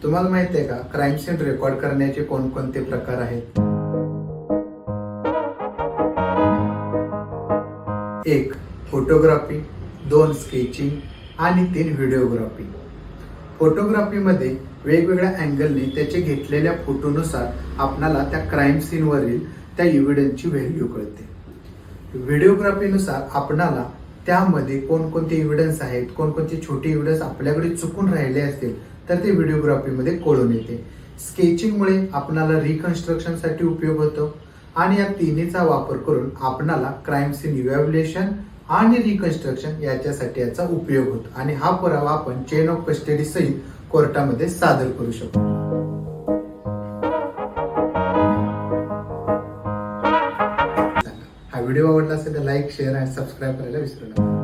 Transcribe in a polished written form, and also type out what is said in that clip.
तुम्हाला माहित आहे का क्राईम सीन रेकॉर्ड करण्याचे कोणकोणते प्रकार आहेत? 1. फोटोग्राफी, 2. स्केचिंग आणि 3. व्हिडिओग्राफी. फोटोग्राफीमध्ये वेगवेगळ्या अँगलने त्याचे घेतलेल्या फोटोनुसार आपणाला त्या क्राईम सीनवरील त्या एव्हिडन्सची व्हॅल्यू कळते. व्हिडिओग्राफीनुसार आपणाला त्यामध्ये कोणकोणते एव्हिडन्स आहेत, कोणकोणते छोटे एव्हिडन्स आपल्याकडे चुकून राहिले असतील तर ते व्हिडिओग्राफीमध्ये कळून येते. स्केचिंगमुळे आपणाला रिकन्स्ट्रक्शनसाठी उपयोग होतो आणि या तिन्हीचा वापर करून आपणाला क्राईम सीन इव्हॅल्युएशन आणि रिकन्स्ट्रक्शन याच्यासाठी याचा उपयोग होतो आणि हा पुरावा आपण चेन ऑफ कस्टडी सहित कोर्टामध्ये सादर करू शकतो. हा व्हिडिओ आवडला असेल तर लाईक, शेअर आणि सबस्क्राईब करायला विसरू नका.